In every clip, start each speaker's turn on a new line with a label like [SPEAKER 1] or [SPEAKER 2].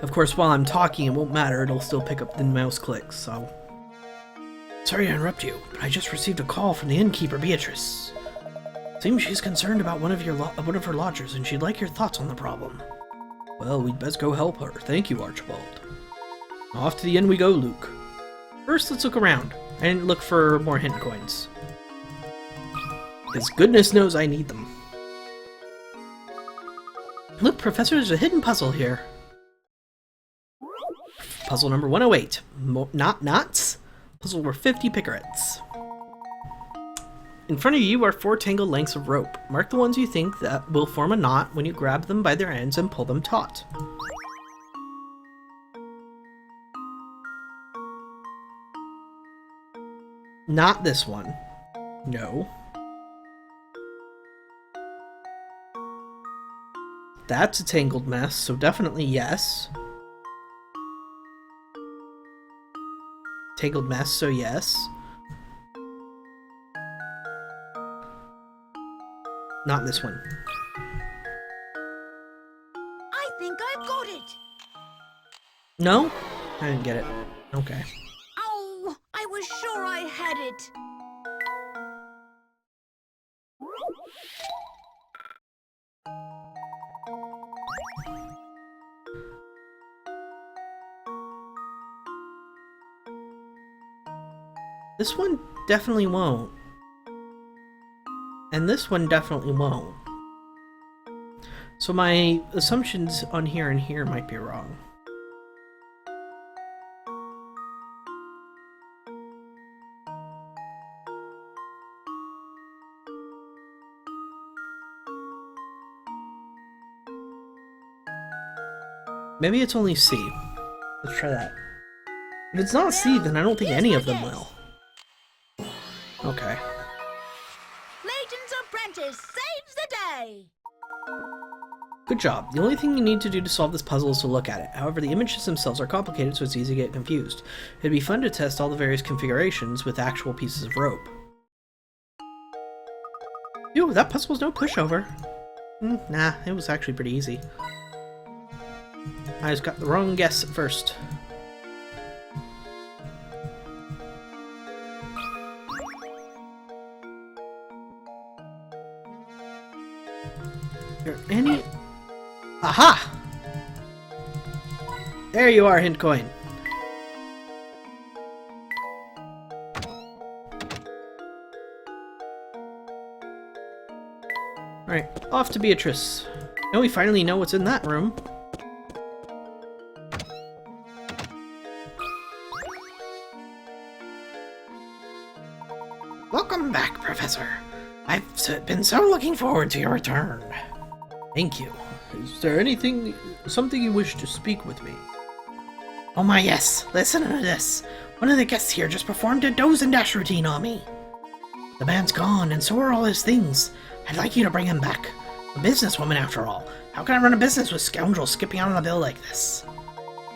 [SPEAKER 1] Of course, while I'm talking, it won't matter. It'll still pick up the mouse clicks, so... Sorry to interrupt you, but I just received a call from the innkeeper, Beatrice. Seems she's concerned about one of her lodgers, and she'd like your thoughts on the problem. Well, we'd best go help her. Thank you, Archibald. Off to the inn we go, Luke. First, let's look around. I didn't look for more hint coins. Because goodness knows I need them. Look, Professor, there's a hidden puzzle here. Puzzle number 108. Not knots. Puzzle were 50 picarets. In front of you are 4 tangled lengths of rope. Mark the ones you think that will form a knot when you grab them by their ends and pull them taut. Not this one. No. That's a tangled mess, so definitely yes. Tangled mess, so yes. Not this one.
[SPEAKER 2] I think I've got it.
[SPEAKER 1] No? I didn't get it. Okay.
[SPEAKER 2] Oh, I was sure I had it.
[SPEAKER 1] This one definitely won't. And this one definitely won't. So my assumptions on here and here might be wrong. Maybe it's only C. Let's try that. If it's not C, then I don't think any of them will. Okay.
[SPEAKER 2] Layton's apprentice saves the day.
[SPEAKER 1] Good job. The only thing you need to do to solve this puzzle is to look at it. However, the images themselves are complicated, so it's easy to get confused. It'd be fun to test all the various configurations with actual pieces of rope. Ew, that puzzle was no pushover. Nah, it was actually pretty easy. I just got the wrong guess at first. Are there any... Aha! There you are, hint coin. Alright, off to Beatrice. Now we finally know what's in that room. Welcome back, Professor. I've been so looking forward to your return. Thank you. Is there something you wish to speak with me? Oh my, yes. Listen to this. One of the guests here just performed a doze and dash routine on me. The man's gone, and so are all his things. I'd like you to bring him back. A businesswoman, after all. How can I run a business with scoundrels skipping out on the bill like this?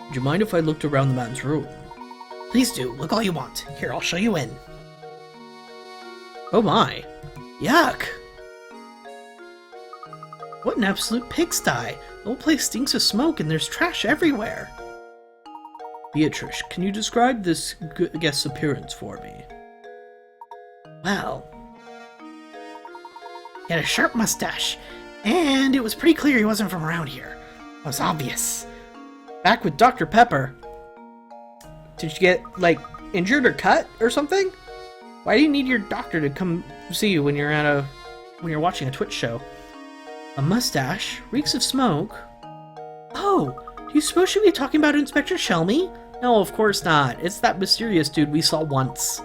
[SPEAKER 1] Would you mind if I looked around the man's room? Please do. Look all you want. Here, I'll show you in. Oh my. Yuck. What an absolute pigsty! The whole place stinks of smoke and there's trash everywhere! Beatrice, can you describe this guest's appearance for me? Well... he had a sharp mustache, and it was pretty clear he wasn't from around here. It was obvious. Back with Dr. Pepper. Did you get, like, injured or cut or something? Why do you need your doctor to come see you when you're watching a Twitch show? A mustache? Reeks of smoke? Oh, do you suppose you'd be talking about Inspector Chelmy? No, of course not. It's that mysterious dude we saw once.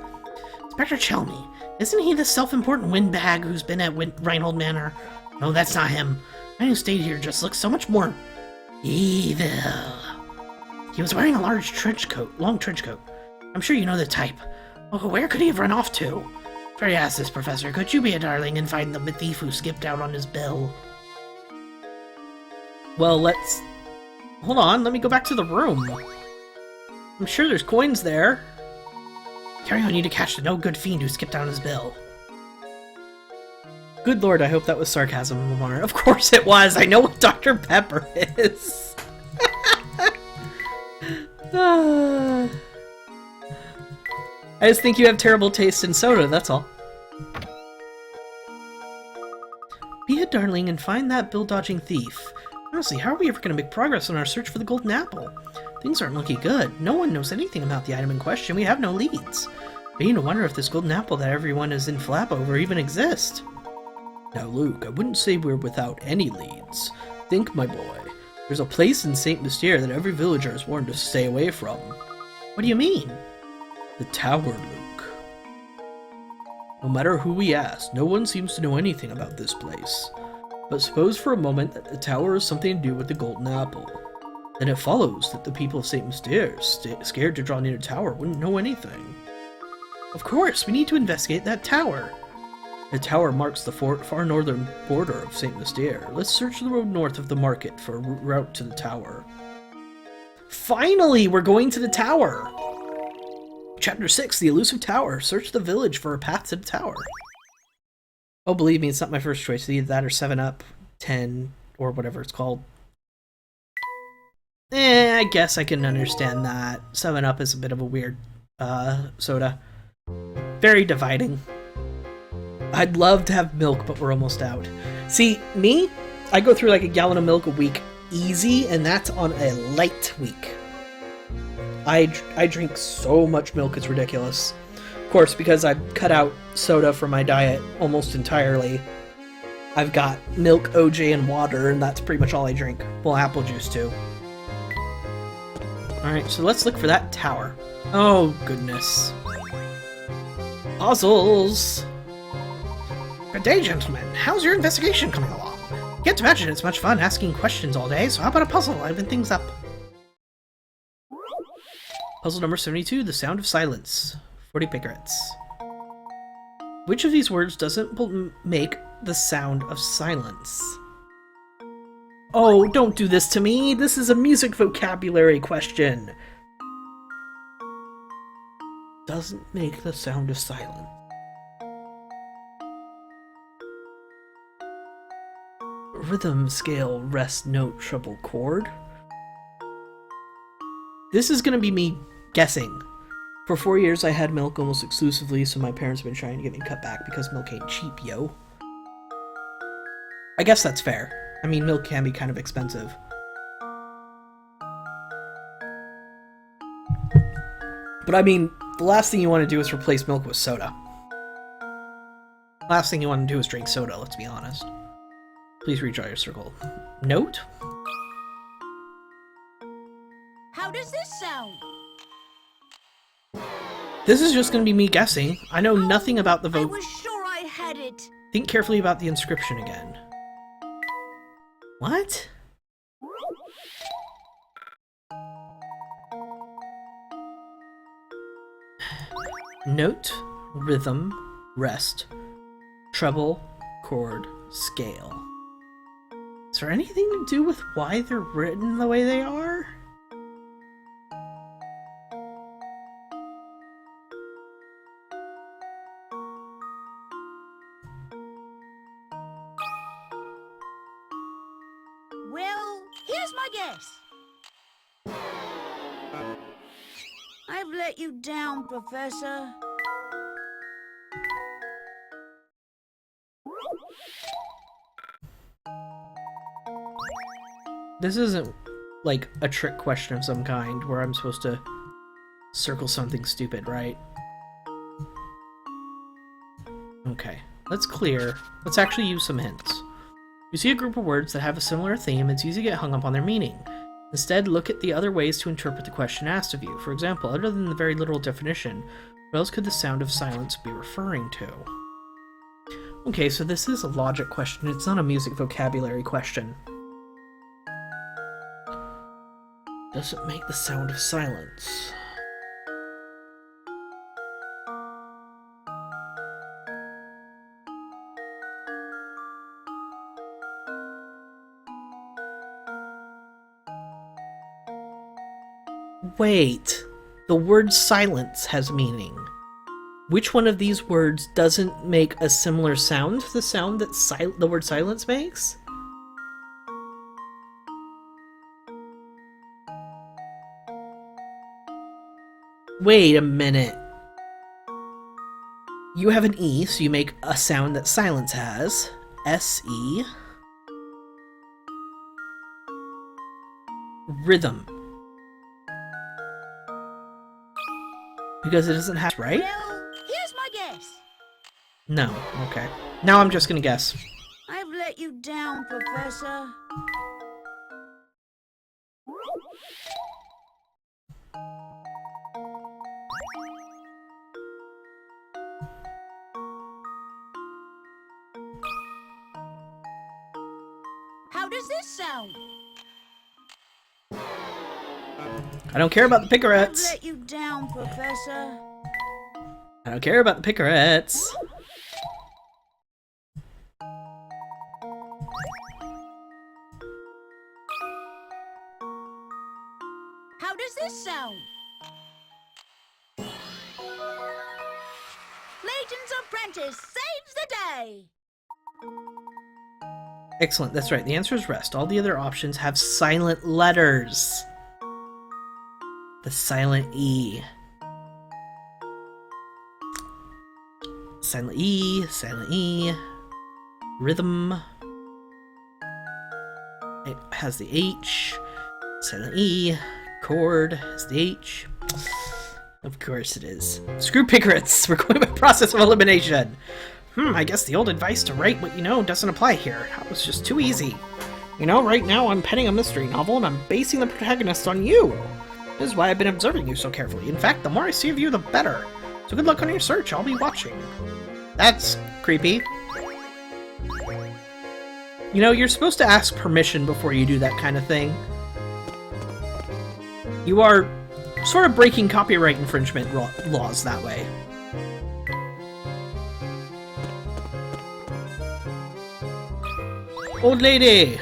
[SPEAKER 1] Inspector Chelmy. Isn't he the self-important windbag who's been at Reinhold Manor? No, that's not him. The man who stayed here just looks so much more evil. He was wearing a long trench coat. I'm sure you know the type. Oh, where could he have run off to? Try to ask this, Professor. Could you be a darling and find the thief who skipped out on his bill? Well, let's... hold on, let me go back to the room. I'm sure there's coins there. Carry on, you to catch the no-good fiend who skipped out on his bill. Good lord, I hope that was sarcasm, Lamar. Of course it was! I know what Dr. Pepper is! I just think you have terrible taste in soda, that's all. Be a darling and find that bill-dodging thief. Honestly, how are we ever going to make progress on our search for the golden apple? Things aren't looking good. No one knows anything about the item in question. We have no leads. Beginning to wonder if this golden apple that everyone is in flap over even exists. Now, Luke, I wouldn't say we're without any leads. Think, my boy. There's a place in St. Mystere that every villager is warned to stay away from. What do you mean? The tower, Luke. No matter who we ask, no one seems to know anything about this place. But suppose for a moment that the tower has something to do with the golden apple. Then it follows that the people of St. Mystere, scared to draw near the tower, wouldn't know anything. Of course, we need to investigate that tower. The tower marks the far northern border of St. Mystere. Let's search the road north of the market for a route to the tower. Finally, we're going to the tower! Chapter 6, The Elusive Tower. Search the village for a path to the tower. Oh, believe me, it's not my first choice. Either that or 7-Up, 10, or whatever it's called. I guess I can understand that. 7-Up is a bit of a weird soda. Very dividing. I'd love to have milk, but we're almost out. See, me, I go through like a gallon of milk a week easy, and that's on a light week. I drink so much milk, it's ridiculous. Of course, because I've cut out soda from my diet almost entirely, I've got milk, OJ, and water, and that's pretty much all I drink. Well, apple juice, too. Alright, so let's look for that tower. Oh, goodness. Puzzles! Good day, gentlemen. How's your investigation coming along? Can't imagine it's much fun asking questions all day, so how about a puzzle? Liven things up. Puzzle number 72, The Sound of Silence. 40 picarets. Which of these words doesn't make the sound of silence? Oh, don't do this to me! This is a music vocabulary question! Doesn't make the sound of silence. Rhythm, scale, rest, note, treble, chord. This is gonna be me guessing. For 4 years I had milk almost exclusively, so my parents have been trying to get me cut back because milk ain't cheap, yo. I guess that's fair. I mean, milk can be kind of expensive. But I mean, the last thing you want to do is replace milk with soda. Last thing you want to do is drink soda, let's be honest. Please redraw your circle. Note?
[SPEAKER 2] How does this sound?
[SPEAKER 1] This is just going to be me guessing. I know nothing about the
[SPEAKER 2] I was sure I had it.
[SPEAKER 1] Think carefully about the inscription again. What? Note, rhythm, rest, treble, chord, scale. Is there anything to do with why they're written the way they are?
[SPEAKER 2] Well, here's my guess. I've let you down, Professor.
[SPEAKER 1] This isn't like a trick question of some kind where I'm supposed to circle something stupid, right? Okay, let's clear. Let's actually use some hints. You see a group of words that have a similar theme, it's easy to get hung up on their meaning. Instead, look at the other ways to interpret the question asked of you. For example, other than the very literal definition, what else could the sound of silence be referring to? Okay, so this is a logic question, it's not a music vocabulary question. Doesn't make the sound of silence. Wait, the word silence has meaning. Which one of these words doesn't make a similar sound to the sound that the word silence makes? Wait a minute. You have an E, so you make a sound that silence has. S-E. Rhythm. Because it doesn't have, right?
[SPEAKER 2] Well, here's my guess.
[SPEAKER 1] No, okay. Now I'm just gonna guess.
[SPEAKER 2] I've let you down, Professor. How does this sound?
[SPEAKER 1] I don't care about the
[SPEAKER 2] I've
[SPEAKER 1] picarettes.
[SPEAKER 2] let you down, Professor.
[SPEAKER 1] I don't care about the picarettes.
[SPEAKER 2] How does this sound? Layton's apprentice saves the day!
[SPEAKER 1] Excellent, that's right. The answer is rest. All the other options have silent letters. The silent E. Silent E, silent E. Rhythm. It has the H. Silent E. Chord has the H. Of course it is. Screw picarettes. We're going by process of elimination. I guess the old advice to write what you know doesn't apply here. That was just too easy. You know, right now I'm penning a mystery novel and I'm basing the protagonist on you. This is why I've been observing you so carefully. In fact, the more I see of you, the better. So good luck on your search. I'll be watching. That's creepy. You know, you're supposed to ask permission before you do that kind of thing. You are sort of breaking copyright infringement laws that way. Old lady!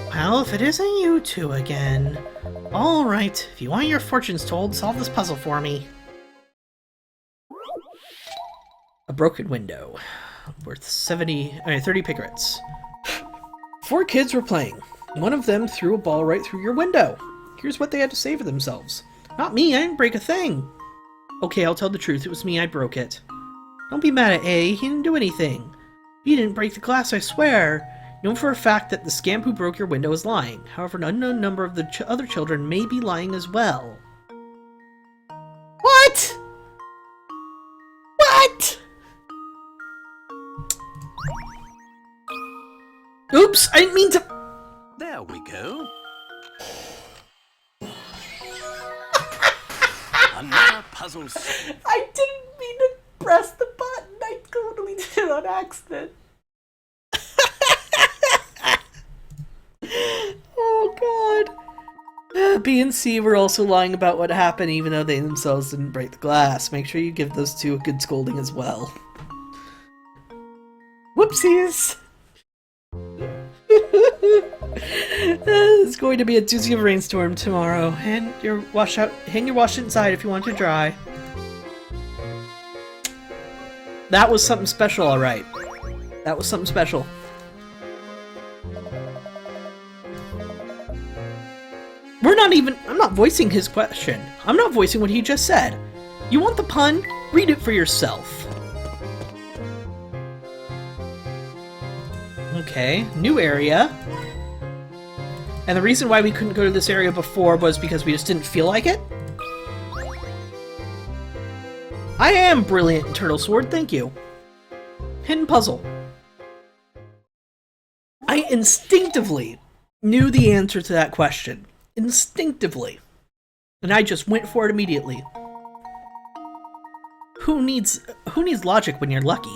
[SPEAKER 1] Well, if it isn't you two again. Alright, if you want your fortunes told, solve this puzzle for me. A broken window. Worth 30 picarettes. 4 kids were playing. One of them threw a ball right through your window. Here's what they had to say for themselves. Not me, I didn't break a thing. Okay, I'll tell the truth, it was me, I broke it. Don't be mad at A, he didn't do anything. He didn't break the glass, I swear. Know for a fact that the scamp who broke your window is lying. However, an unknown number of the other children may be lying as well. What? What? Oops, I didn't mean to...
[SPEAKER 3] There we go. Another puzzle.
[SPEAKER 1] I didn't mean to press the button. I totally did it on accident. Oh god. B and C were also lying about what happened even though they themselves didn't break the glass. Make sure you give those two a good scolding as well. Whoopsies! It's going to be a doozy of a rainstorm tomorrow. Hang your wash inside if you want to dry. That was something special, alright. That was something special. I'm not voicing his question. I'm not voicing what he just said. You want the pun? Read it for yourself. Okay, new area. And the reason why we couldn't go to this area before was because we just didn't feel like it? I am brilliant in Turtle Sword, thank you. Hidden puzzle. I instinctively knew the answer to that question. Instinctively. And I just went for it immediately. Who needs logic when you're lucky?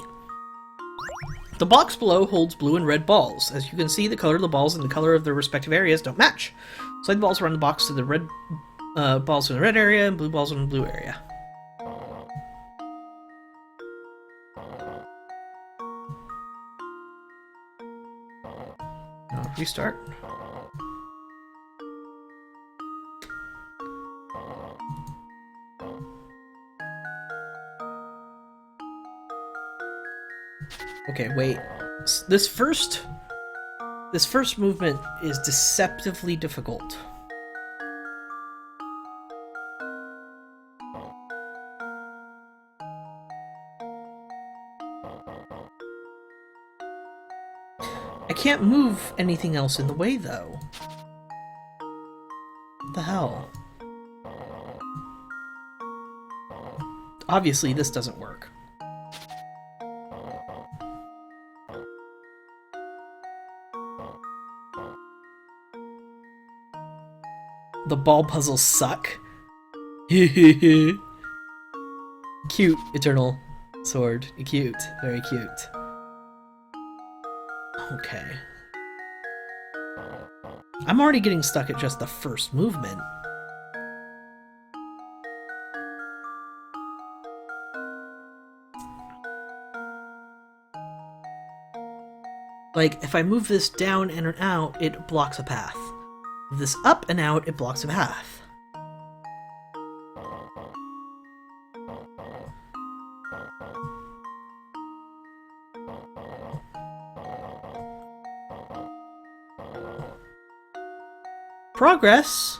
[SPEAKER 1] The box below holds blue and red balls. As you can see, the color of the balls and the color of their respective areas don't match. Slide the balls around the box to the red balls in the red area and blue balls in the blue area. Restart. Okay, wait. This first movement is deceptively difficult. can't move anything else in the way, though. What the hell? Obviously, this doesn't work. The ball puzzles suck. Cute, Eternal Sword. Cute. Very cute. Okay. I'm already getting stuck at just the first movement. Like, if I move this down and out, it blocks a path. Move this up and out, it blocks a path. Progress?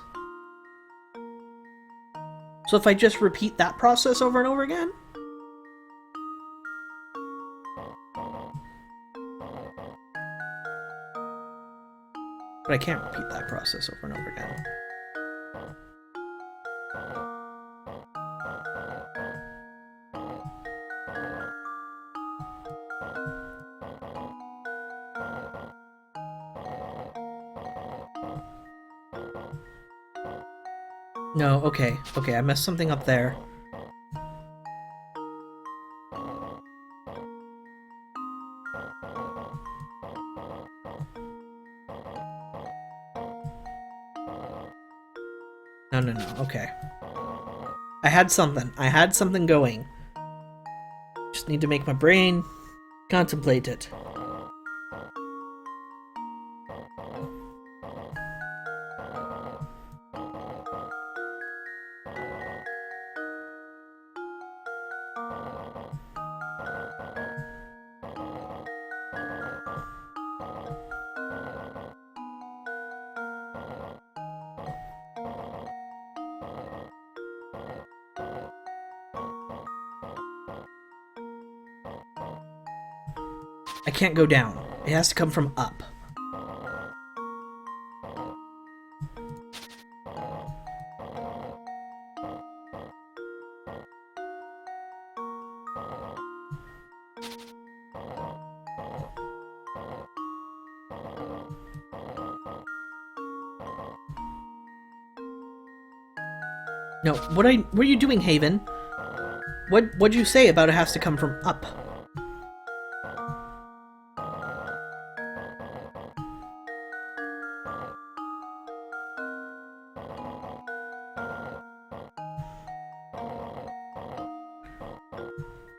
[SPEAKER 1] So if I just repeat that process over and over again? But I can't repeat that process over and over again. No, okay, I messed something up there. No, okay. I had something going. Just need to make my brain contemplate it. I can't go down. It has to come from up. No, what are you doing, Haven? What'd you say about it has to come from up?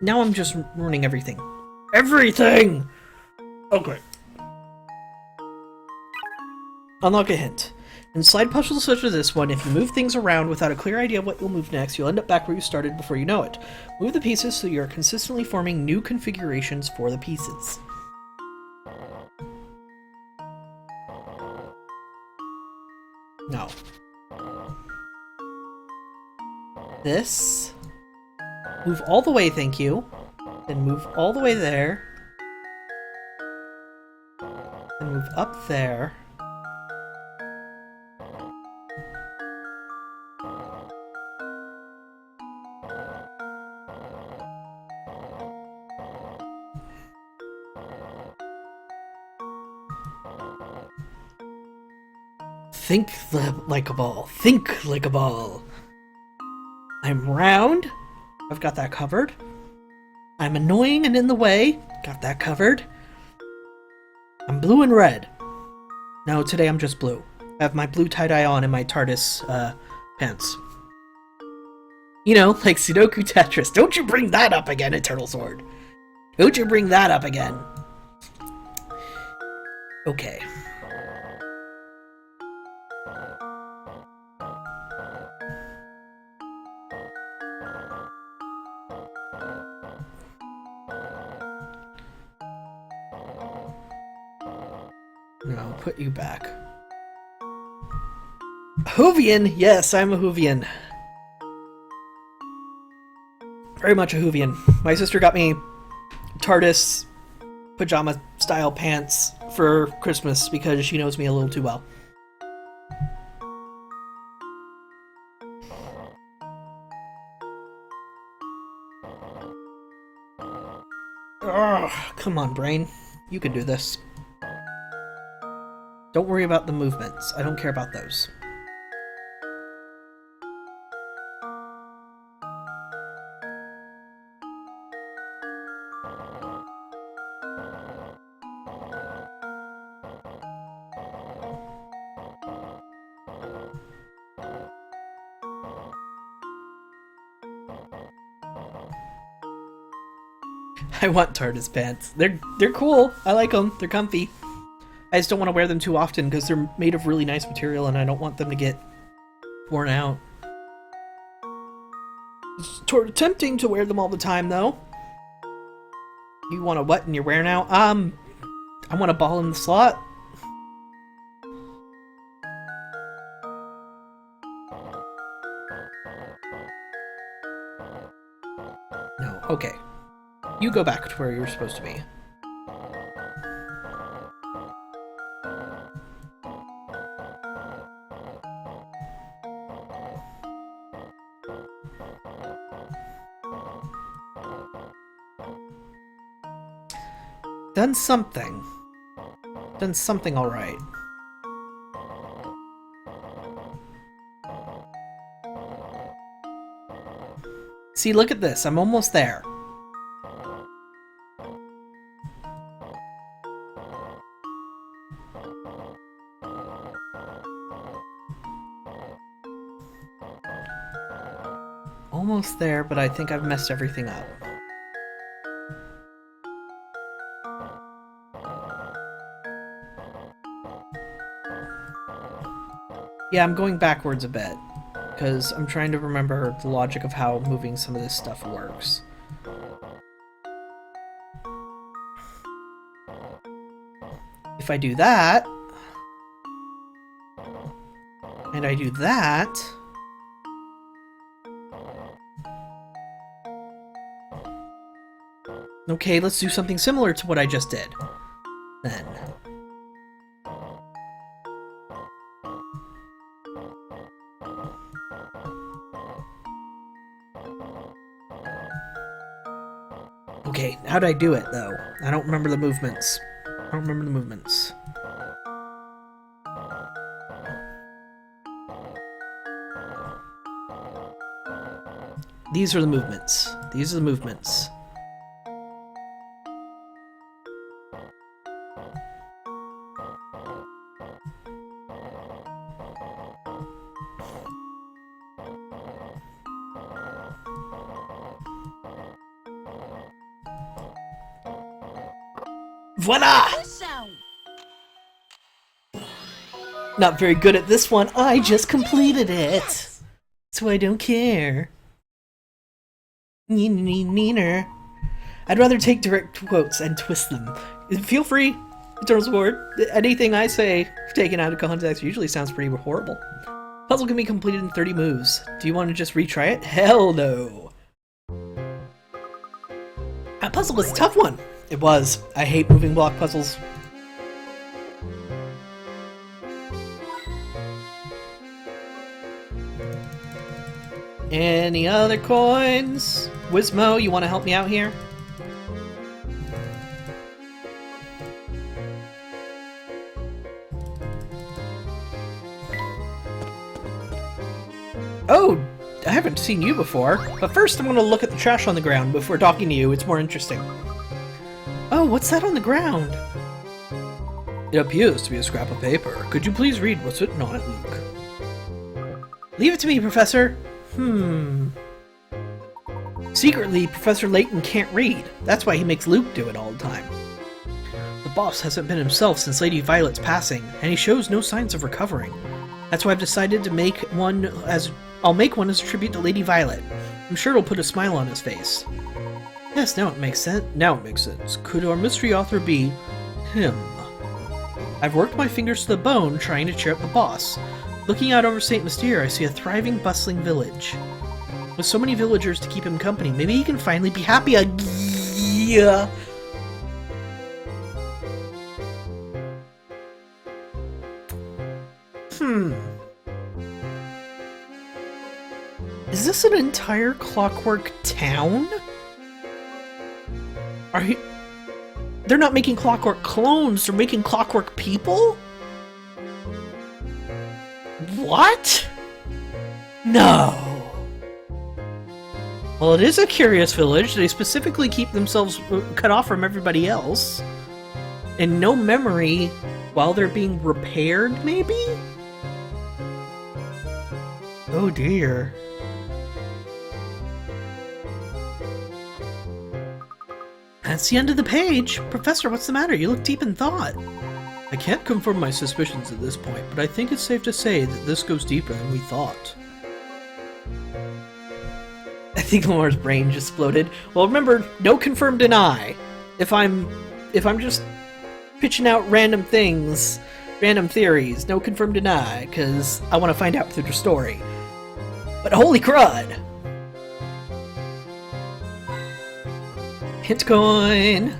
[SPEAKER 1] Now I'm just ruining everything. Everything! Okay. Unlock a hint. In slide puzzles such as this one, if you move things around without a clear idea of what you'll move next, you'll end up back where you started before you know it. Move the pieces so you're consistently forming new configurations for the pieces. No. This. Move all the way, thank you. Then move all the way there. Then move up there. Think like a ball. Think like a ball. I'm round. I've got that covered. I'm annoying and in the way. Got that covered. I'm blue and red. No, today I'm just blue. I have my blue tie-dye on and my TARDIS pants. You know, like Sudoku Tetris. Don't you bring that up again, Eternal Sword. Don't you bring that up again. Okay. No, I'll put you back. Whovian! Yes, I'm a Whovian. Very much a Whovian. My sister got me TARDIS pajama style pants for Christmas because she knows me a little too well. Ugh, come on, brain. You can do this. Don't worry about the movements. I don't care about those. I want TARDIS pants. They're cool. I like them. They're comfy. I just don't want to wear them too often because they're made of really nice material and I don't want them to get worn out. It's tempting to wear them all the time though. You want a what in your wear now? I want a ball in the slot. No, okay. You go back to where you were supposed to be. Done something. Done something alright. See, look at this. I'm almost there. Almost there, but I think I've messed everything up. Yeah, I'm going backwards a bit, because I'm trying to remember the logic of how moving some of this stuff works. If I do that, and I do that, okay, let's do something similar to what I just did, then. Okay, how'd I do it, though? I don't remember the movements. I don't remember the movements. These are the movements. These are the movements. Voila!
[SPEAKER 2] This sound.
[SPEAKER 1] Not very good at this one. I just completed it. So I don't care. Neener. I'd rather take direct quotes and twist them. Feel free. Eternal support. Anything I say taken out of context usually sounds pretty horrible. Puzzle can be completed in 30 moves. Do you want to just retry it? Hell no. That puzzle was a tough one. It was. I hate moving block puzzles. Any other coins? Wismo, you want to help me out here? Oh, I haven't seen you before. But first I'm going to look at the trash on the ground before talking to you. It's more interesting. Oh, what's that on the ground? It appears to be a scrap of paper. Could you please read what's written on it, Luke? Leave it to me, Professor. Secretly, Professor Layton can't read. That's why he makes Luke do it all the time. The boss hasn't been himself since Lady Violet's passing, and he shows no signs of recovering. That's why I've decided to make one as... I'll make one as a tribute to Lady Violet. I'm sure it'll put a smile on his face. Yes, now it makes sense. Now it makes sense. Could our mystery author be him? I've worked my fingers to the bone trying to cheer up the boss. Looking out over St. Mystere, I see a thriving, bustling village. With so many villagers to keep him company, maybe he can finally be happy again. Is this an entire clockwork town? Are you... They're not making clockwork clones, they're making clockwork people? What? No. Well, it is a curious village. They specifically keep themselves cut off from everybody else. And no memory while they're being repaired, maybe? Oh dear. That's the end of the page. Professor, what's the matter? You look deep in thought. I can't confirm my suspicions at this point, but I think it's safe to say that this goes deeper than we thought. I think Lamar's brain just exploded. Well, remember, no confirm deny. If I'm just pitching out random things, random theories, no confirm deny, because I want to find out through the story. But holy crud! Hint coin!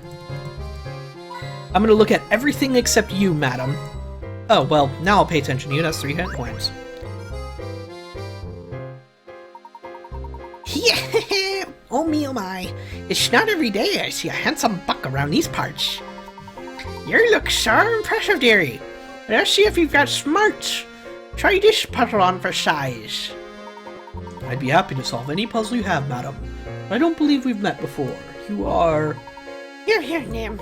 [SPEAKER 1] I'm gonna look at everything except you, madam. Oh, well, now I'll pay attention to you. That's 3 hint coins. Yeah! Oh me, oh my. It's not every day I see a handsome buck around these parts. You look so impressive, dearie. Let's see if you've got smarts. Try this puzzle on for size. I'd be happy to solve any puzzle you have, madam. I don't believe we've met before. You are...
[SPEAKER 2] Here, name.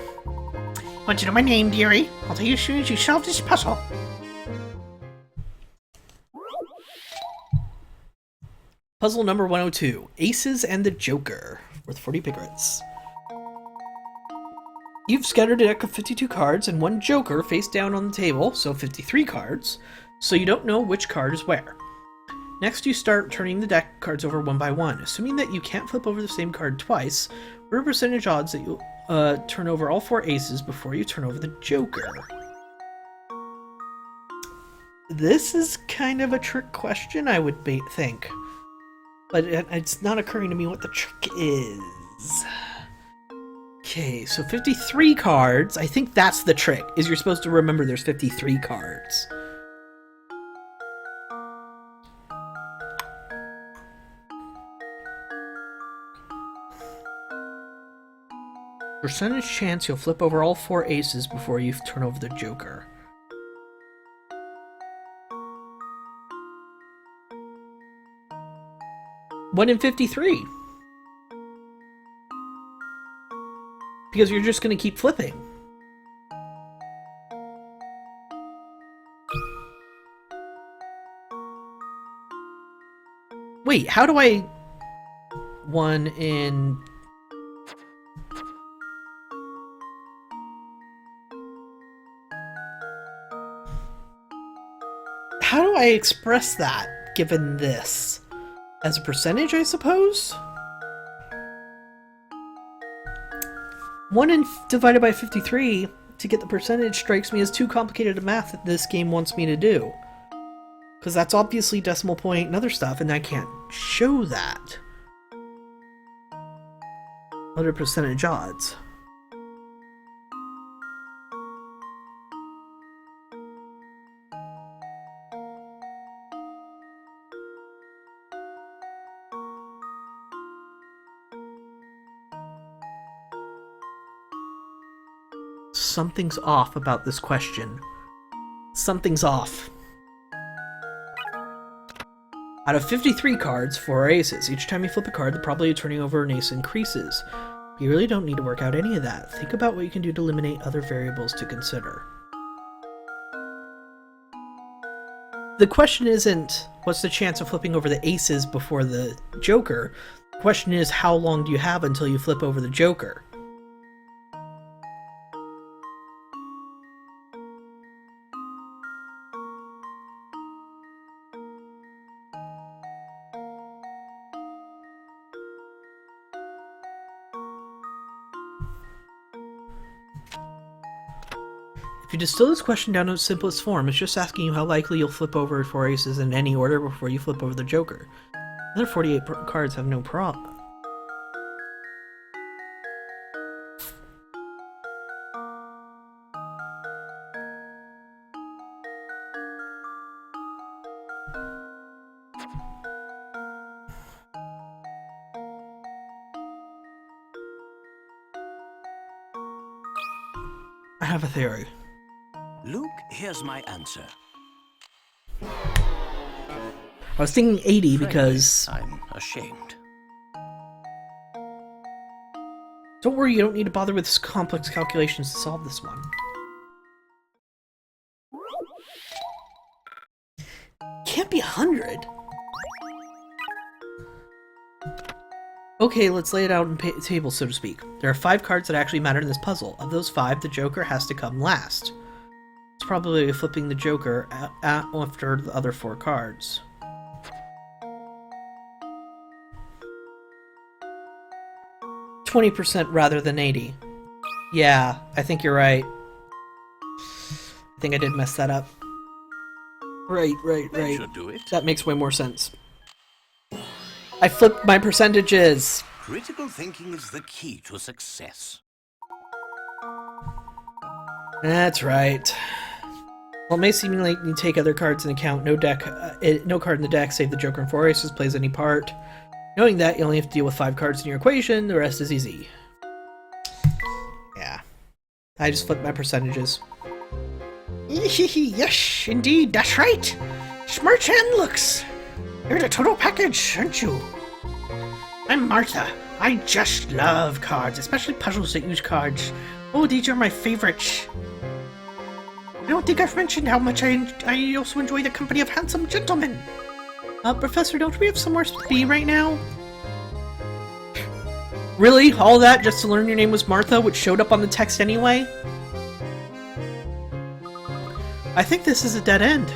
[SPEAKER 1] Want to know my name, dearie? I'll tell you as soon as you solve this puzzle. Puzzle number 102. Aces and the Joker. Worth 40 pigrits. You've scattered a deck of 52 cards and 1 Joker face down on the table, so 53 cards, so you don't know which card is where. Next, you start turning the deck cards over one by one. Assuming that you can't flip over the same card twice, what are percentage odds that you'll turn over all 4 aces before you turn over the Joker? This is kind of a trick question, I would think. But it's not occurring to me what the trick is. Okay, so 53 cards. I think that's the trick, is you're supposed to remember there's 53 cards. Percentage chance you'll flip over all 4 aces before you turn over the Joker. One in 53. Because you're just going to keep flipping. Wait, how do I... 1 in... How do I express that, given this? As a percentage, I suppose? 1 divided by 53 to get the percentage strikes me as too complicated a math that this game wants me to do. Because that's obviously decimal point and other stuff, and I can't show that. What are percentage odds? Something's off about this question. Something's off. Out of 53 cards, 4 are aces. Each time you flip a card, the probability of turning over an ace increases. You really don't need to work out any of that. Think about what you can do to eliminate other variables to consider. The question isn't, what's the chance of flipping over the aces before the Joker? The question is, how long do you have until you flip over the Joker? If you distill this question down to its simplest form, it's just asking you how likely you'll flip over 4 aces in any order before you flip over the Joker. The other 48 cards have no problem. have a theory.
[SPEAKER 3] Luke, here's my answer.
[SPEAKER 1] I was thinking 80 because...
[SPEAKER 3] I'm ashamed.
[SPEAKER 1] Don't worry, you don't need to bother with complex calculations to solve this one. Can't be 100. Okay, let's lay it out in tables, so to speak. There are 5 cards that actually matter in this puzzle. Of those 5, the Joker has to come last. It's probably flipping the Joker after the other 4 cards. %, rather than 80. Yeah, I think you're right. I think I did mess that up. Right.
[SPEAKER 3] That should do it.
[SPEAKER 1] That makes way more sense. I flipped my percentages!
[SPEAKER 3] Critical thinking is the key to success.
[SPEAKER 1] That's right. While it may seem like you take other cards into account, no card in the deck, save the Joker and 4 aces, plays any part. Knowing that, you only have to deal with 5 cards in your equation, the rest is easy. Yeah. I just flipped my percentages. Yes, indeed, that's right! Smirch and looks! You're the total package, aren't you? I'm Martha. I just love cards, especially puzzles that use cards. Oh, these are my favorites. I don't think I've mentioned how much I also enjoy the company of handsome gentlemen. Professor, don't we have somewhere to be right now? Really? All that just to learn your name was Martha, which showed up on the text anyway? I think this is a dead end.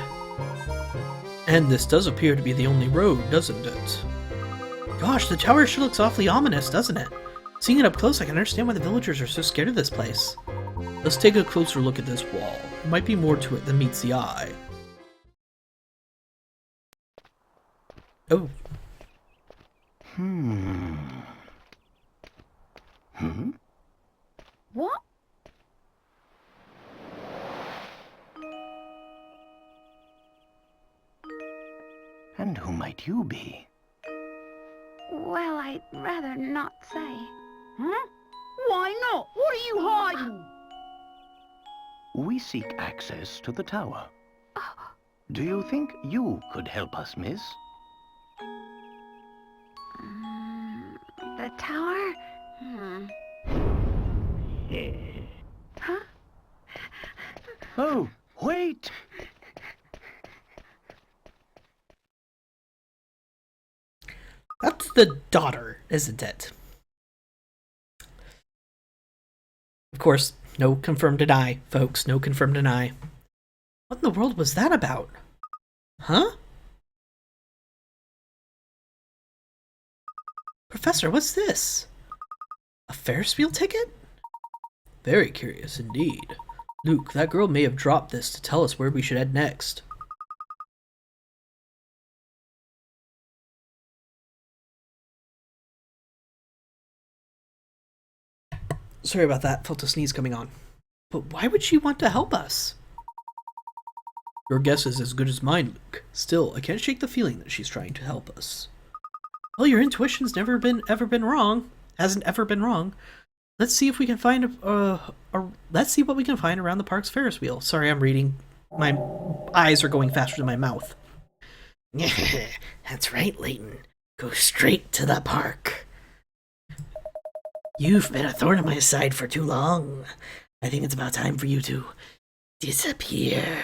[SPEAKER 1] And this does appear to be the only road, doesn't it? Gosh, the tower sure looks awfully ominous, doesn't it? Seeing it up close, I can understand why the villagers are so scared of this place. Let's take a closer look at this wall. There might be more to it than meets the eye. Oh.
[SPEAKER 2] What?
[SPEAKER 3] And who might you be?
[SPEAKER 4] Well, I'd rather not say.
[SPEAKER 2] Huh? Why not? What are you hiding?
[SPEAKER 3] We seek access to the tower. Do you think you could help us, miss?
[SPEAKER 4] The tower? Huh?
[SPEAKER 3] Oh, wait!
[SPEAKER 1] That's the daughter, isn't it? Of course, no confirm deny, folks. No confirm deny. What in the world was that about? Huh? Professor, what's this? A Ferris wheel ticket? Very curious indeed. Luke, that girl may have dropped this to tell us where we should head next. Sorry about that, felt a sneeze coming on. But why would she want to help us? Your guess is as good as mine, Luke. Still, I can't shake the feeling that she's trying to help us. Well, your intuition's ever been wrong. Hasn't ever been wrong. Let's see if we can find let's see what we can find around the park's Ferris wheel. Sorry, I'm reading. My eyes are going faster than my mouth. That's right, Layton. Go straight to the park. You've been a thorn in my side for too long. I think it's about time for you to disappear.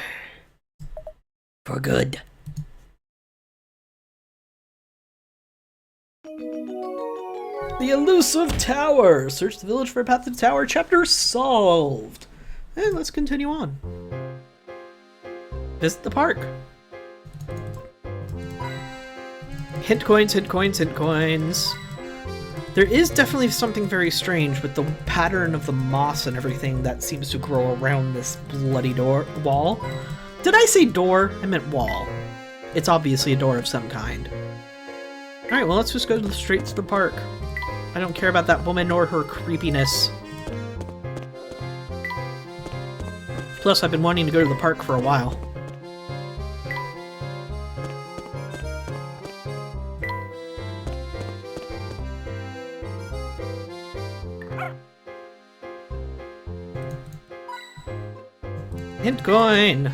[SPEAKER 1] For good. The elusive tower! Search the village for a path to the tower. Chapter solved! And let's continue on. Visit the park. Hint coins, hint coins, hint coins. There is definitely something very strange with the pattern of the moss and everything that seems to grow around this bloody wall. Did I say door? I meant wall. It's obviously a door of some kind. Alright, well let's just go straight to the park. I don't care about that woman or her creepiness. Plus, I've been wanting to go to the park for a while. Hint coin!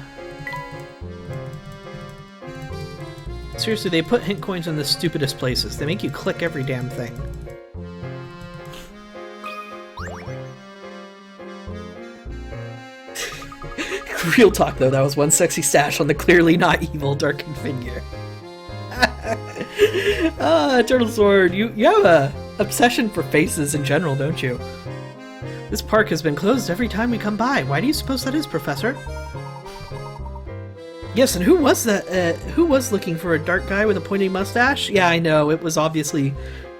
[SPEAKER 1] Seriously, they put hint coins in the stupidest places. They make you click every damn thing. Real talk though, that was one sexy stash on the clearly not evil darkened figure. Turtle Sword, you have a obsession for faces in general, don't you? This park has been closed every time we come by. Why do you suppose that is, Professor? Yes, and who was that? Who was looking for a dark guy with a pointy mustache? Yeah, I know. It was obviously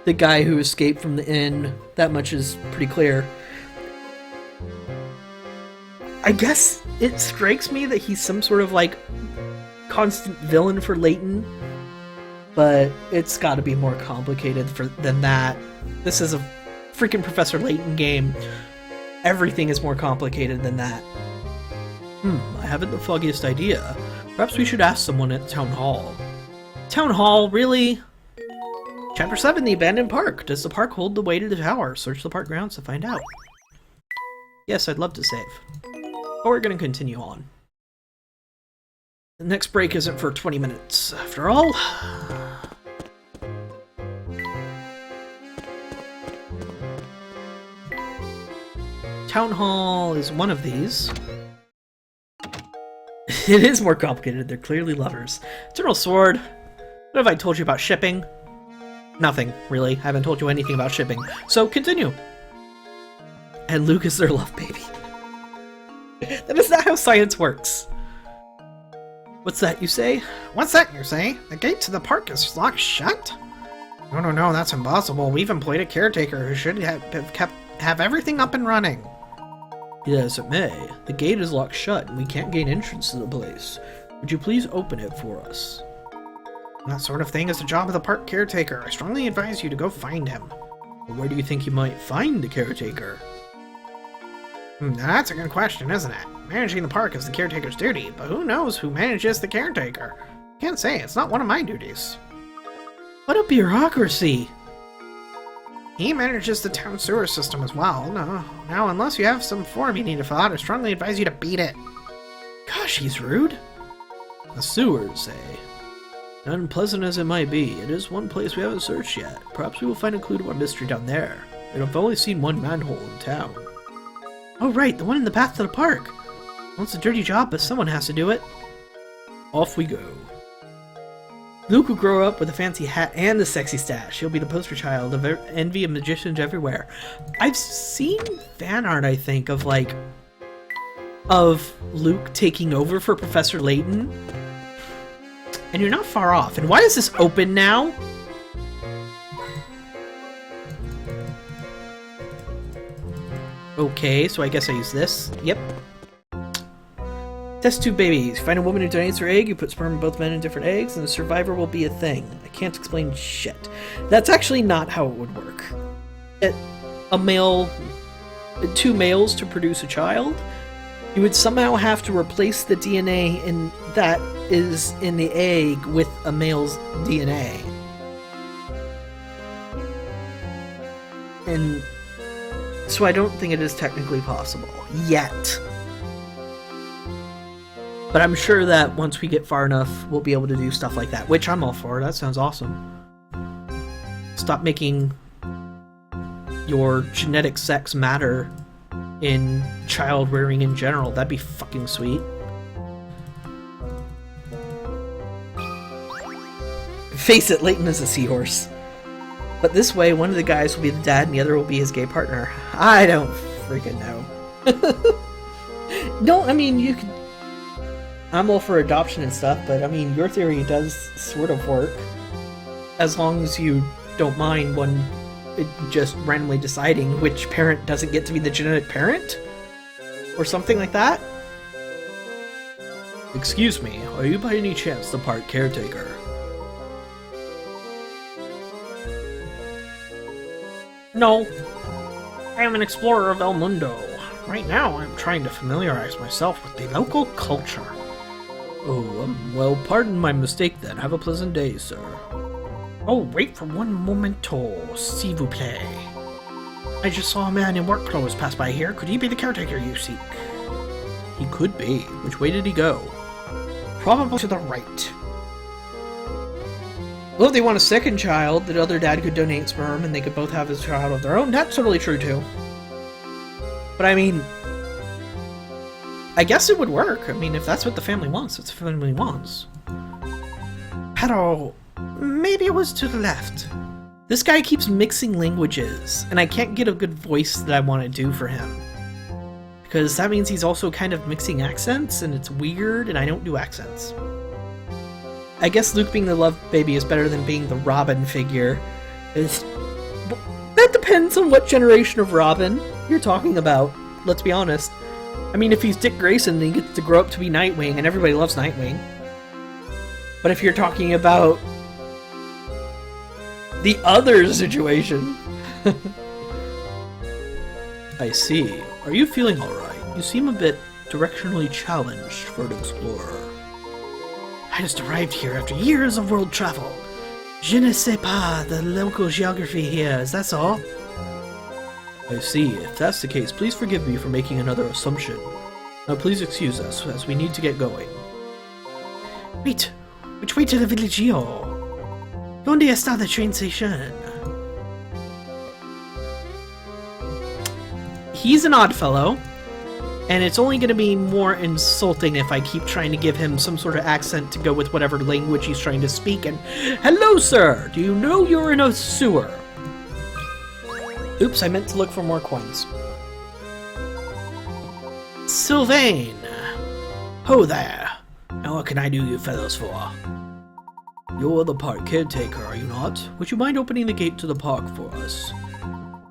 [SPEAKER 1] the guy who escaped from the inn. That much is pretty clear. I guess it strikes me that he's some sort of, like, constant villain for Layton. But it's gotta be more complicated than that. This is a freaking Professor Layton game. Everything is more complicated than that. I haven't the foggiest idea. Perhaps we should ask someone at Town Hall. Town Hall? Really? Chapter 7, The Abandoned Park. Does the park hold the way to the tower? Search the park grounds to find out. Yes, I'd love to save. But we're gonna continue on. The next break isn't for 20 minutes, after all. Town Hall is one of these. It is more complicated. They're clearly lovers. Turtle Sword. What have I told you about shipping? Nothing, really. I haven't told you anything about shipping. So, continue. And Luke is their love baby. That is not how science works. What's that you say?
[SPEAKER 5] What's that you say? The gate to the park is locked shut? No, that's impossible. We've employed a caretaker who should have everything up and running.
[SPEAKER 1] Yes, it may. The gate is locked shut and we can't gain entrance to the place. Would you please open it for us?
[SPEAKER 5] That sort of thing is the job of the park caretaker. I strongly advise you to go find him.
[SPEAKER 1] But where do you think you might find the caretaker?
[SPEAKER 5] Now that's a good question, isn't it? Managing the park is the caretaker's duty, but who knows who manages the caretaker? Can't say, it's not one of my duties.
[SPEAKER 1] What a bureaucracy!
[SPEAKER 5] He manages the town sewer system as well. Now, unless you have some form you need to fill out, I strongly advise you to beat it.
[SPEAKER 1] Gosh, he's rude. The sewers, eh? Unpleasant as it might be, it is one place we haven't searched yet. Perhaps we will find a clue to our mystery down there. And I've only seen one manhole in town. Oh right, the one in the path to the park. Well, it's a dirty job, but someone has to do it. Off we go. Luke will grow up with a fancy hat and the sexy stash. He'll be the poster child of envy of magicians everywhere. I've seen fan art, I think, of Luke taking over for Professor Layton. And you're not far off. And why is this open now? Okay, so I guess I use this. Yep. Test tube babies. You find a woman who donates her egg, you put sperm in both men in different eggs, and the survivor will be a thing. I can't explain shit. That's actually not how it would work. Two males to produce a child, you would somehow have to replace the DNA that is in the egg with a male's DNA. And so I don't think it is technically possible. Yet. But I'm sure that once we get far enough, we'll be able to do stuff like that. Which I'm all for. That sounds awesome. Stop making your genetic sex matter in child rearing in general. That'd be fucking sweet. Face it, Layton is a seahorse. But this way, one of the guys will be the dad and the other will be his gay partner. I don't freaking know. No, I mean, you could... I'm all for adoption and stuff, but I mean, your theory does sort of work. As long as you don't mind one just randomly deciding which parent doesn't get to be the genetic parent? Or something like that? Excuse me, are you by any chance the park caretaker?
[SPEAKER 5] No. I am an explorer of El Mundo. Right now, I'm trying to familiarize myself with the local culture.
[SPEAKER 1] Oh, well, pardon my mistake then. Have a pleasant day, sir.
[SPEAKER 5] Oh, wait for one momento, s'il vous plaît. I just saw a man in work clothes pass by here. Could he be the caretaker you seek?
[SPEAKER 1] He could be. Which way did he go?
[SPEAKER 5] Probably to the right.
[SPEAKER 1] Well, if they want a second child, the other dad could donate sperm and they could both have a child of their own. That's totally true, too. But I mean, I guess it would work. I mean, if that's what the family wants, it's what the family wants.
[SPEAKER 5] Pero maybe it was to the left.
[SPEAKER 1] This guy keeps mixing languages, and I can't get a good voice that I want to do for him. Because that means he's also kind of mixing accents, and it's weird, and I don't do accents. I guess Luke being the love baby is better than being the Robin figure. That depends on what generation of Robin you're talking about, let's be honest. I mean, if he's Dick Grayson, then he gets to grow up to be Nightwing, and everybody loves Nightwing. But if you're talking about the other situation... I see. Are you feeling alright? You seem a bit directionally challenged for an explorer.
[SPEAKER 5] I just arrived here after years of world travel. Je ne sais pas the local geography here, that's all.
[SPEAKER 1] I see. If that's the case, please forgive me for making another assumption. Now please excuse us, as we need to get going.
[SPEAKER 5] Wait, which way to the villaggio? Donde está the train station?
[SPEAKER 1] He's an odd fellow, and it's only going to be more insulting if I keep trying to give him some sort of accent to go with whatever language he's trying to speak. And hello, sir! Do you know you're in a sewer? Oops, I meant to look for more coins.
[SPEAKER 5] Sylvain! Ho there! Now what can I do you fellows for?
[SPEAKER 1] You're the park caretaker, are you not? Would you mind opening the gate to the park for us?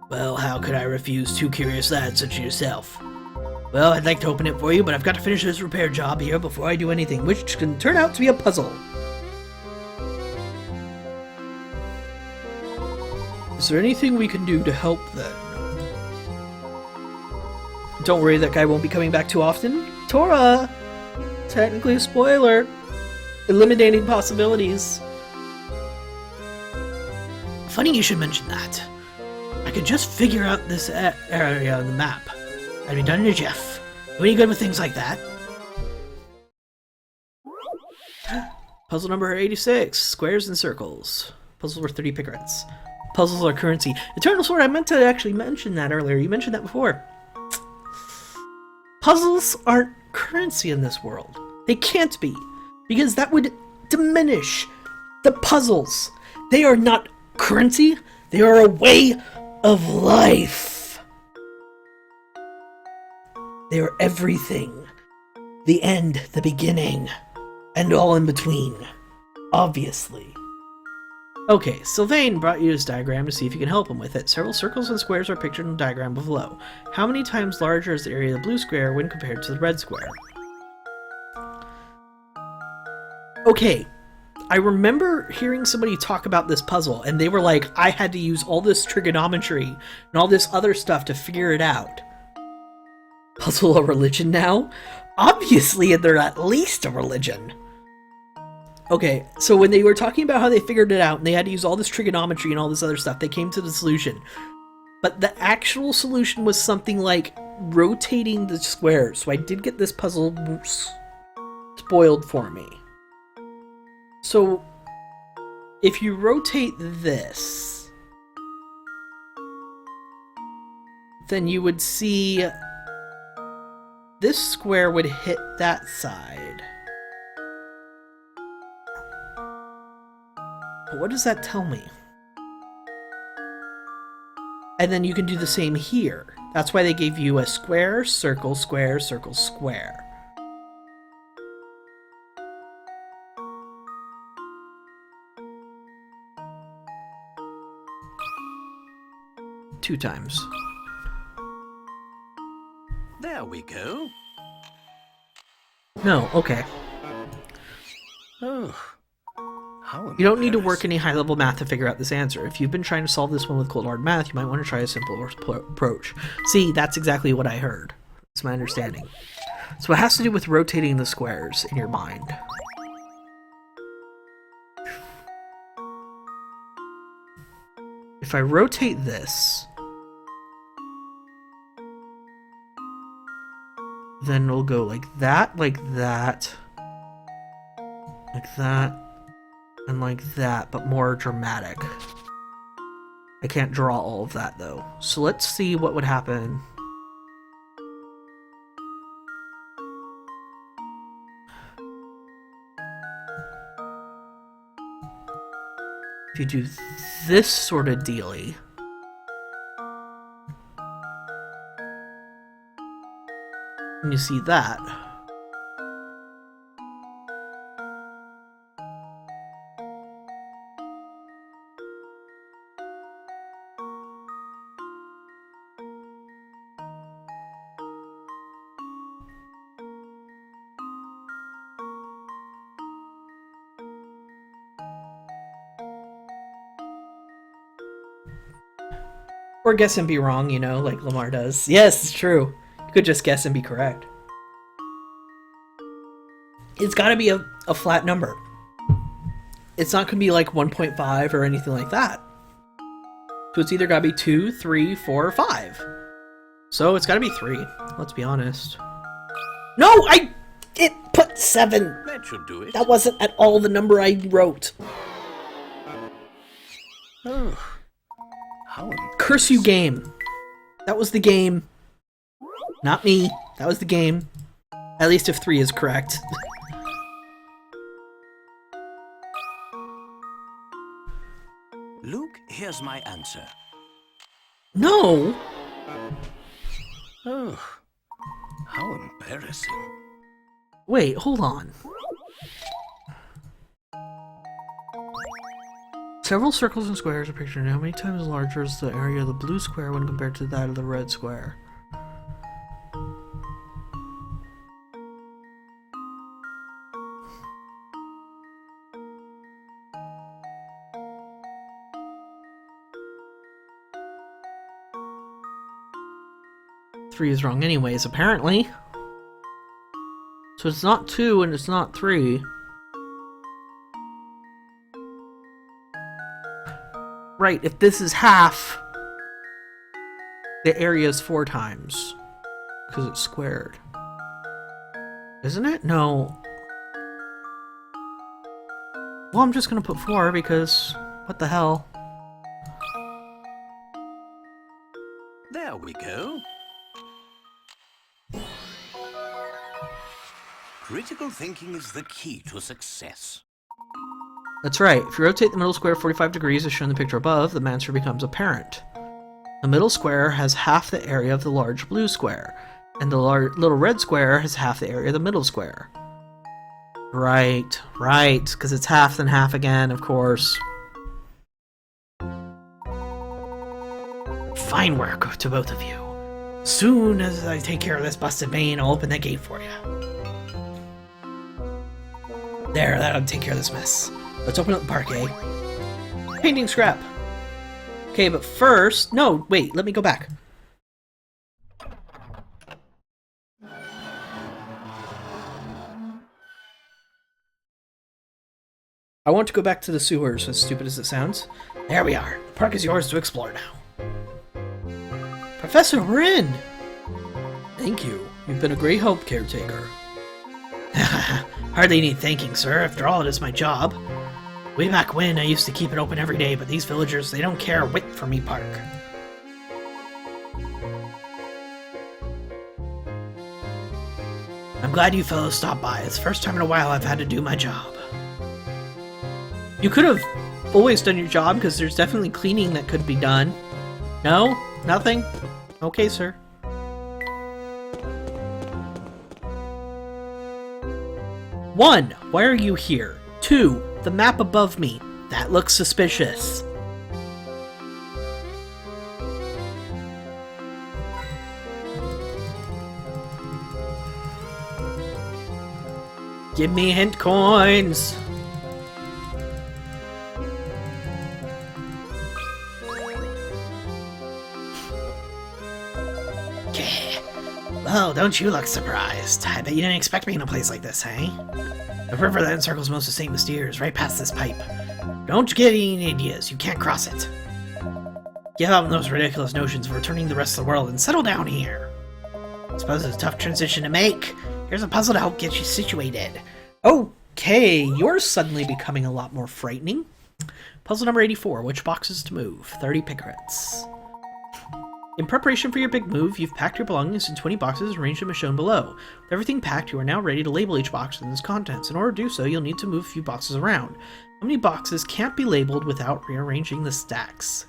[SPEAKER 5] Well, how could I refuse two curious lads such as yourself? Well, I'd like to open it for you, but I've got to finish this repair job here before I do anything,
[SPEAKER 1] Which can turn out to be a puzzle. Is there anything we can do to help then? Don't worry, that guy won't be coming back too often. Tora! Technically a spoiler. Eliminating possibilities.
[SPEAKER 5] Funny you should mention that. I could just figure out this area on the map. I'd be done in a jiff. You any good with things like that?
[SPEAKER 1] Puzzle number 86. Squares and circles. Puzzles worth 30 pickrents. Puzzles are currency. Eternal Sword, I meant to actually mention that earlier. You mentioned that before. Puzzles aren't currency in this world. They can't be. Because that would diminish the puzzles. They are not currency. They are a way of life. They are everything. The end, the beginning, and all in between. Obviously. Okay, Sylvain brought you this diagram to see if you can help him with it. Several circles and squares are pictured in the diagram below. How many times larger is the area of the blue square when compared to the red square? Okay, I remember hearing somebody talk about this puzzle, and they were like, I had to use all this trigonometry and all this other stuff to figure it out. Puzzle a religion now? Obviously, they're at least a religion. Okay, so when they were talking about how they figured it out, and they had to use all this trigonometry and all this other stuff, they came to the solution. But the actual solution was something like rotating the squares, so I did get this puzzle spoiled for me. So, if you rotate this, then you would see this square would hit that side. But what does that tell me? And then you can do the same here. That's why they gave you a square, circle, square, circle, square. Two times.
[SPEAKER 3] There we go.
[SPEAKER 1] No, okay.
[SPEAKER 3] Oh, how
[SPEAKER 1] You don't need to work any high-level math to figure out this answer. If you've been trying to solve this one with cold hard math, you might want to try a simpler approach. See, that's exactly what I heard. It's my understanding. So it has to do with rotating the squares in your mind. If I rotate then we'll go like that, like that, and like that, but more dramatic. I can't draw all of that though. So let's see what would happen. If you do this sort of dealy. And you see that. Or guess and be wrong, you know, like Lamar does. Yes, it's true. You could just guess and be correct. It's gotta be a flat number. It's not gonna be like 1.5 or anything like that. So it's either gotta be 2, 3, 4, or 5. So it's gotta be 3, let's be honest. No, it put 7.
[SPEAKER 3] That should do it.
[SPEAKER 1] That wasn't at all the number I wrote.
[SPEAKER 3] Oh, how
[SPEAKER 1] Curse you, game. That was the game. Not me. That was the game. At least if 3 is correct.
[SPEAKER 3] Luke, here's my answer.
[SPEAKER 1] No!
[SPEAKER 3] Oh, how embarrassing.
[SPEAKER 1] Wait, hold on. Several circles and squares are pictured. How many times larger is the area of the blue square when compared to that of the red square? Three is wrong anyways, apparently. So it's not 2 and it's not 3. Right, if this is half, the area is 4 times. Because it's squared. Isn't it? No. Well, I'm just gonna put 4 because what the hell?
[SPEAKER 3] There we go. Critical thinking is the key to success.
[SPEAKER 1] That's right. If you rotate the middle square 45 degrees as shown in the picture above, the answer becomes apparent. The middle square has half the area of the large blue square, and the little red square has half the area of the middle square. Right, because it's half then half again, of course. Fine work to both of you. Soon as I take care of this busted vein, I'll open that gate for you. There, that'll take care of this mess. Let's open up the parquet. Painting scrap. Okay, but first... No, wait, let me go back. I want to go back to the sewers, as stupid as it sounds. There we are. The park is yours to explore now. Professor, we're in! Thank you. You've been a great help, caretaker. Hardly need thanking, sir. After all, it is my job. Way back when, I used to keep it open every day, but these villagers, they don't care a whit for me park. I'm glad you fellows stopped by. It's the first time in a while I've had to do my job. You could have always done your job, because there's definitely cleaning that could be done. No? Nothing? Okay, sir. 1. Why are you here? 2. The map above me. That looks suspicious. Give me hint coins. Oh, don't you look surprised. I bet you didn't expect me in a place like this, eh? The river that encircles most of St. Mysterious right past this pipe. Don't get any ideas, you can't cross it. Give up those ridiculous notions of returning the rest of the world and settle down here. Suppose it's a tough transition to make. Here's a puzzle to help get you situated. Okay, you're suddenly becoming a lot more frightening. Puzzle number 84, which boxes to move? 30 picarets. In preparation for your big move, you've packed your belongings in 20 boxes and arranged them as shown below. With everything packed, you are now ready to label each box and its contents. In order to do so, you'll need to move a few boxes around. How many boxes can't be labeled without rearranging the stacks?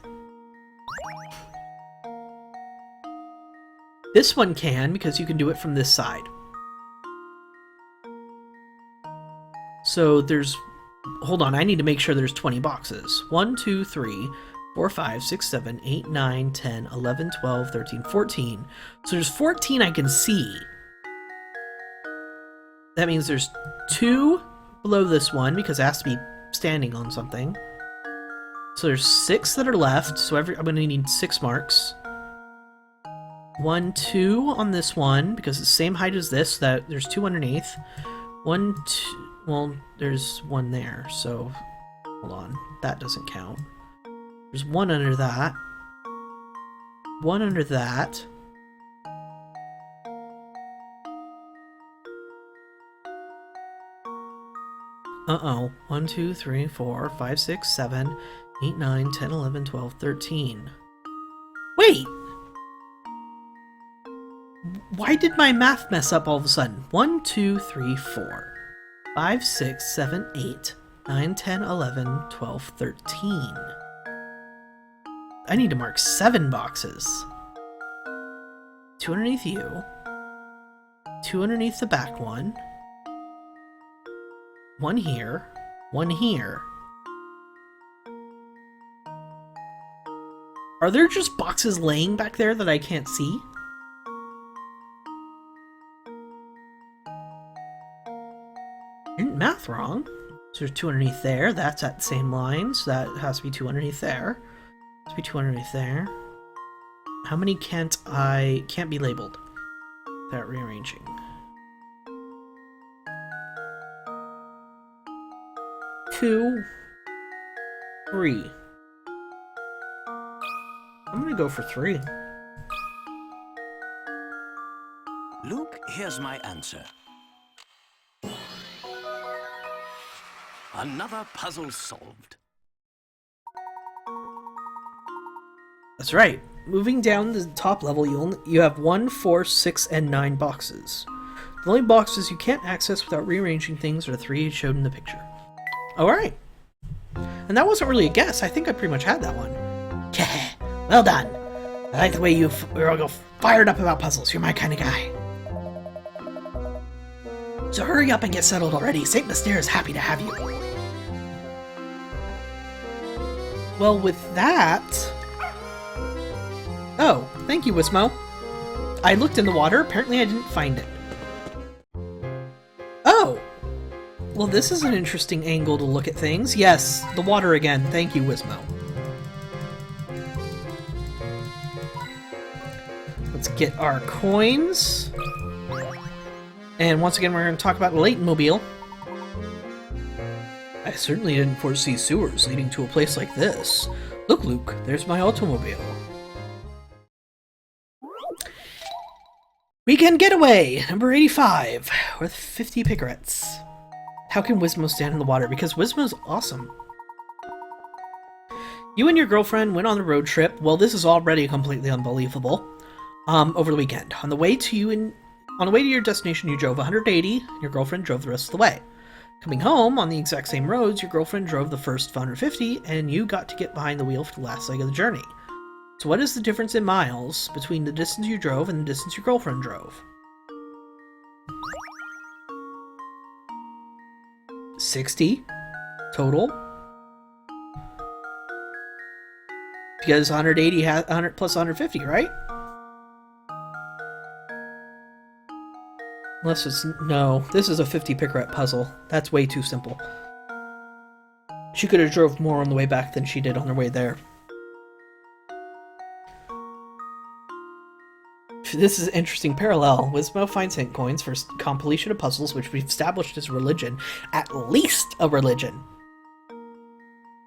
[SPEAKER 1] This one can, because you can do it from this side. So there's... Hold on, I need to make sure there's 20 boxes. 1, 2, 3, 4, 5, 6, 7, 8, 9, 10, 11, 12, 13, 14. So there's 14 I can see. That means there's 2 below this one, because it has to be standing on something. So there's 6 that are left, so I'm going to need 6 marks. 1, 2 on this one, because it's the same height as this, so that there's 2 underneath. 1, 2... Well, there's 1 there, so... Hold on. That doesn't count. There's 1 under that. 1 under that. Uh-oh. 1, 2, 3, 4, 5, 6, 7, 8, 9, 10, 11, 12, 13. Wait! Why did my math mess up all of a sudden? 1, 2, 3, 4. 5, 6, 7, 8, 9, 10, 11, 12, 13. I need to mark 7 boxes. 2 underneath you. 2 underneath the back one. 1 here. 1 here. Are there just boxes laying back there that I can't see? Didn't math wrong. So there's 2 underneath there. That's at the same line, so that has to be 2 underneath there. Has to be 2 underneath there. How many can't be labeled without rearranging? 2, 3. I'm gonna go for 3.
[SPEAKER 6] Luke, here's my answer. Another puzzle solved.
[SPEAKER 1] That's right. Moving down the top level, you have 1, 4, 6, and 9 boxes. The only boxes you can't access without rearranging things are the 3 showed in the picture. Alright. And that wasn't really a guess. I think I pretty much had that one. Well done. I like the way you're all fired up about puzzles. You're my kind of guy. So hurry up and get settled already. St. Mystere is happy to have you. Well, with that... Oh, thank you, Wismo. I looked in the water. Apparently I didn't find it. Oh! Well, this is an interesting angle to look at things. Yes, the water again. Thank you, Wismo. Let's get our coins. And once again, we're going to talk about the Layton Mobile. I certainly didn't foresee sewers leading to a place like this. Look, Luke, there's my automobile. Weekend Getaway, number 85, worth 50 picarets. How can Wismo stand in the water? Because Wismo's awesome. You and your girlfriend went on a road trip. Well, this is already completely unbelievable. Over the weekend. On the way to your destination, you drove 180. Your girlfriend drove the rest of the way. Coming home on the exact same roads, your girlfriend drove the first 150, and you got to get behind the wheel for the last leg of the journey. So what is the difference in miles between the distance you drove and the distance your girlfriend drove? 60 total. Because 180 has 100 plus 150, right? Unless it's... No, this is a 50 picaret puzzle. That's way too simple. She could have drove more on the way back than she did on her way there. This is an interesting parallel. Wismo finds hint coins for completion of puzzles which we've established as religion. At least a religion.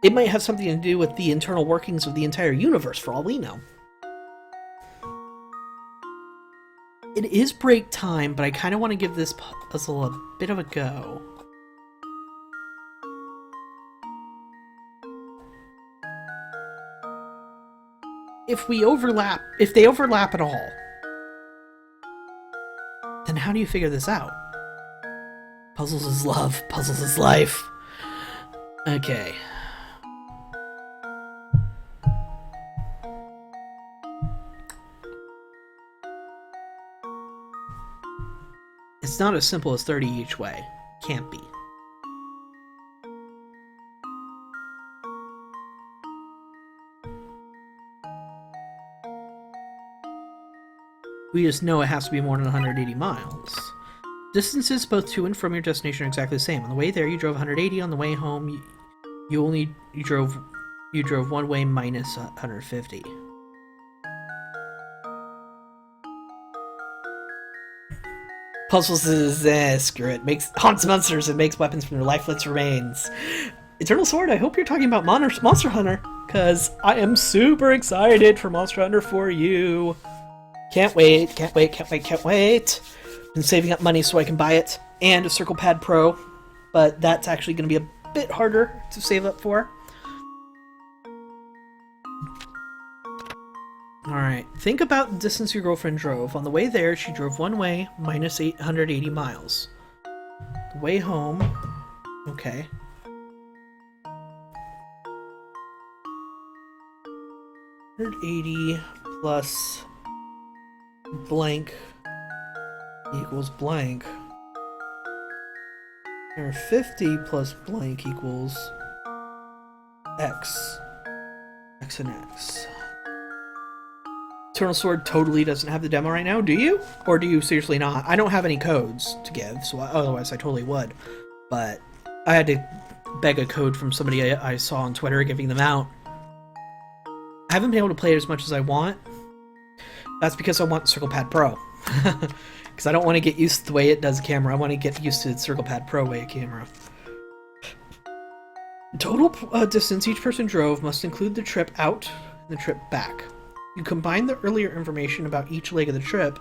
[SPEAKER 1] It might have something to do with the internal workings of the entire universe, for all we know. It is break time, but I kind of want to give this puzzle a bit of a go. If they overlap at all, then how do you figure this out? Puzzles is love, puzzles is life. Okay. It's not as simple as 30 each way. Can't be. We just know it has to be more than 180 miles. Distances both to and from your destination are exactly the same. On the way there, you drove 180. On the way home, you drove one way minus 150. Puzzles is screw it. Haunts monsters and makes weapons from their lifeless remains. Eternal Sword, I hope you're talking about Monster Hunter, because I am super excited for Monster Hunter for you. Can't wait. Been saving up money so I can buy it, and a Circle Pad Pro, but that's actually going to be a bit harder to save up for. Alright, think about the distance your girlfriend drove. On the way there, she drove one way, minus 880 miles. The way home, okay. $180 plus blank equals blank. Or 50 plus blank equals X. X and X. Eternal Sword totally doesn't have the demo right now, do you? Or do you seriously not? I don't have any codes to give, so otherwise I totally would. But I had to beg a code from somebody I saw on Twitter giving them out. I haven't been able to play it as much as I want. That's because I want Circle Pad Pro. Because I don't want to get used to the way it does camera. I want to get used to the Circle Pad Pro way of camera. The total distance each person drove must include the trip out and the trip back. You combine the earlier information about each leg of the trip,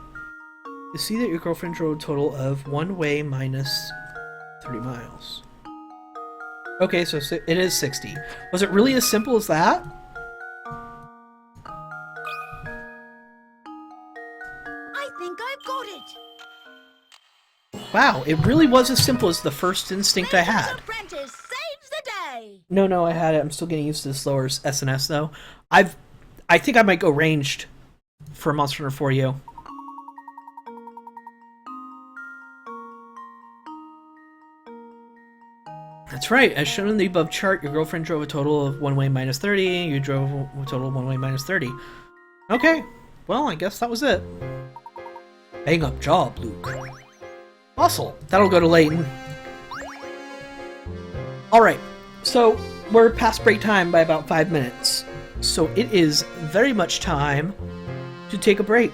[SPEAKER 1] you see that your girlfriend drove a total of one way minus 30 miles. Okay, so it is 60. Was it really as simple as that?
[SPEAKER 2] I think I've got it.
[SPEAKER 1] Wow, it really was as simple as the first instinct I had.
[SPEAKER 2] Apprentice saves the day.
[SPEAKER 1] No, I had it. I'm still getting used to the slower SNS though. I think I might go ranged for Monster Hunter 4U. That's right, as shown in the above chart, your girlfriend drove a total of one way minus 30, you drove a total of one way minus 30. Okay, well, I guess that was it. Bang up job, Luke. Muscle. That'll go to Layton. Alright, so we're past break time by about 5 minutes. So it is very much time to take a break.